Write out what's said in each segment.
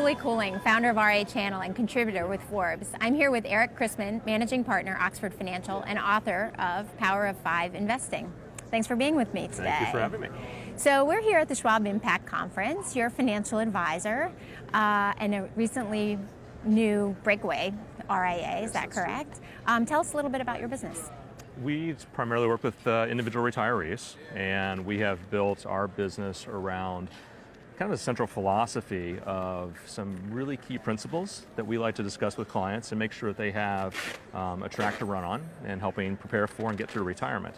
Julie Cooling, founder of RIAChannel and contributor with Forbes. I'm here with Erik Christman, managing partner, Oxford Financial, and author of Power of Five Investing. Thanks for being with me today. Thank you for having me. So we're here at the Schwab Impact Conference. You're a financial advisor and a recently new breakaway RIA, is that correct? Tell us a little bit about your business. We primarily work with individual retirees, and we have built our business around kind of a central philosophy of some really key principles that we like to discuss with clients and make sure that they have a track to run on and helping prepare for and get through retirement.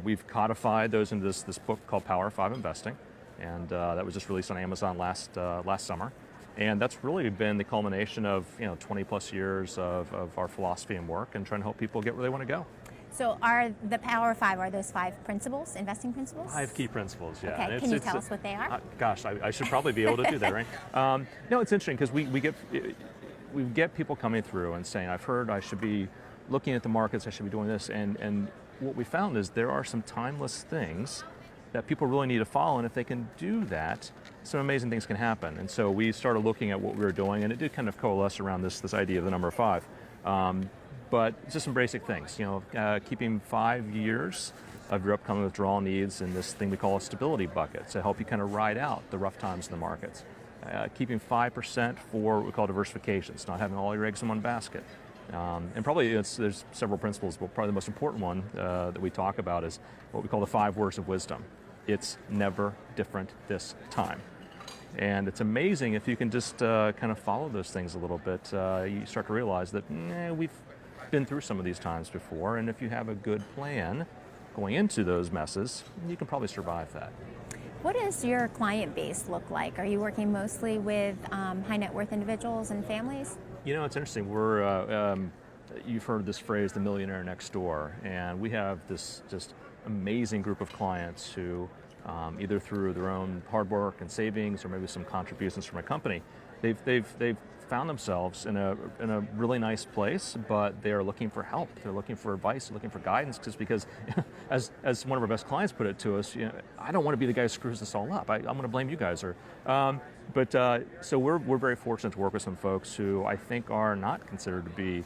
We've codified those into this book called Power of Five Investing, and that was just released on Amazon last summer. And that's really been the culmination of 20 plus years of our philosophy and work and trying to help people get where they want to go. So are the Power of Five, are those 5 principles, investing principles? 5 key principles, yeah. Okay, can you tell us what they are? Gosh, I should probably be able to do that, right? No, it's interesting because we get people coming through and saying, I've heard I should be looking at the markets, I should be doing this, and what we found is there are some timeless things that people really need to follow, and if they can do that, some amazing things can happen. And so we started looking at what we were doing, and it did kind of coalesce around this idea of the number 5. But just some basic things, keeping 5 years of your upcoming withdrawal needs in this thing we call a stability bucket to help you kind of ride out the rough times in the markets. Keeping 5% for what we call diversifications, not having all your eggs in one basket. And probably there's several principles, but probably the most important one that we talk about is what we call the 5 words of wisdom. It's never different this time. And it's amazing if you can just kind of follow those things a little bit, you start to realize that we've been through some of these times before, and if you have a good plan going into those messes, you can probably survive that. What does your client base look like? Are you working mostly with high net worth individuals and families? It's interesting. You've heard this phrase, the millionaire next door, and we have this just amazing group of clients who either through their own hard work and savings or maybe some contributions from a company, they've found themselves in a really nice place, but they're looking for help. They're looking for advice, they're looking for guidance, just because, as one of our best clients put it to us, I don't want to be the guy who screws this all up. I'm going to blame you guys. So we're very fortunate to work with some folks who I think are not considered to be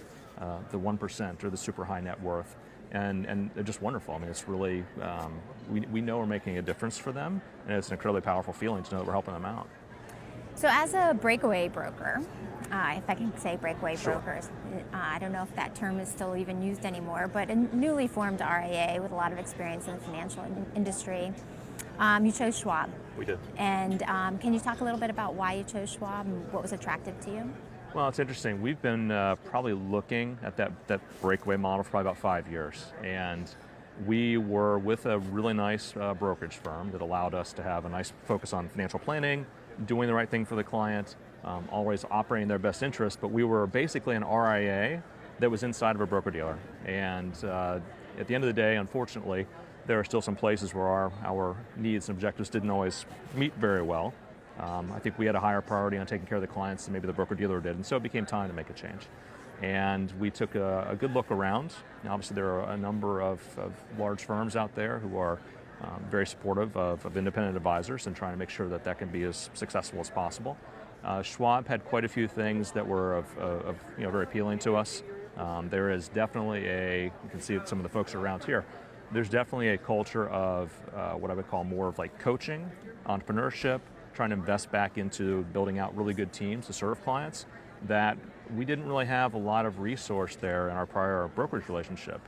the 1% or the super high net worth. And they're just wonderful. I mean, it's really, we know we're making a difference for them, and it's an incredibly powerful feeling to know that we're helping them out. So as a breakaway broker, if I can say breakaway Sure. brokers, I don't know if that term is still even used anymore, but a newly formed RIA with a lot of experience in the financial industry, you chose Schwab. We did. And can you talk a little bit about why you chose Schwab and what was attractive to you? Well, it's interesting. We've been probably looking at that breakaway model for probably about 5 years. And we were with a really nice brokerage firm that allowed us to have a nice focus on financial planning, doing the right thing for the client, always operating their best interest. But we were basically an RIA that was inside of a broker-dealer. And at the end of the day, unfortunately, there are still some places where our needs and objectives didn't always meet very well. I think we had a higher priority on taking care of the clients than maybe the broker-dealer did, and so it became time to make a change. And we took a good look around. Now, obviously, there are a number of large firms out there who are very supportive of independent advisors and trying to make sure that can be as successful as possible. Schwab had quite a few things that were very appealing to us. There is definitely you can see some of the folks around here, there's definitely a culture of what I would call more of like coaching, entrepreneurship, trying to invest back into building out really good teams to serve clients that we didn't really have a lot of resource there in our prior brokerage relationship.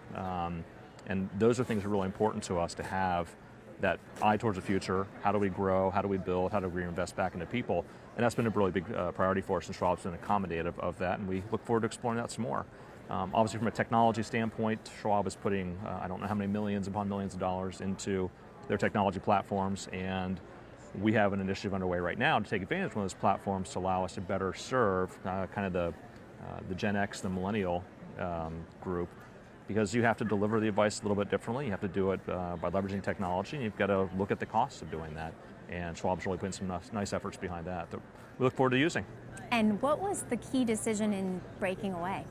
And those are things that are really important to us to have that eye towards the future. How do we grow? How do we build? How do we invest back into people? And that's been a really big priority for us, and Schwab's been accommodative of that, and we look forward to exploring that some more. Obviously, from a technology standpoint, Schwab is putting, I don't know how many millions upon millions of dollars into their technology platforms, and we have an initiative underway right now to take advantage of one of those platforms to allow us to better serve kind of the Gen X, the millennial group, because you have to deliver the advice a little bit differently. You have to do it by leveraging technology, and you've got to look at the costs of doing that. And Schwab's really putting some nice efforts behind that we look forward to using. And what was the key decision in breaking away?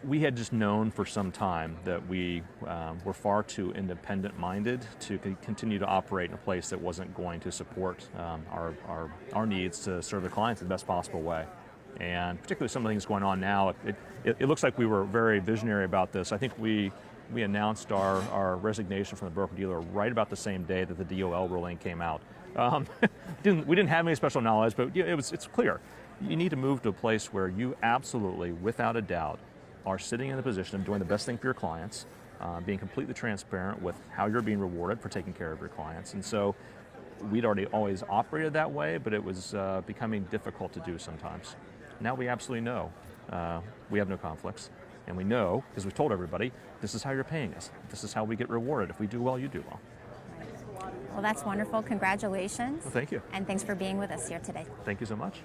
we had just known for some time that we were far too independent-minded to continue to operate in a place that wasn't going to support our needs to serve the clients in the best possible way. And particularly some of the things going on now, it looks like we were very visionary about this. I think we announced our resignation from the broker-dealer right about the same day that the DOL ruling came out. We didn't have any special knowledge, but it's clear. You need to move to a place where you absolutely, without a doubt, are sitting in the position of doing the best thing for your clients, being completely transparent with how you're being rewarded for taking care of your clients. And so we'd already always operated that way, but it was becoming difficult to do sometimes. Now we absolutely know we have no conflicts. And we know, because we've told everybody, this is how you're paying us. This is how we get rewarded. If we do well, you do well. Well, that's wonderful. Congratulations. Well, thank you. And thanks for being with us here today. Thank you so much.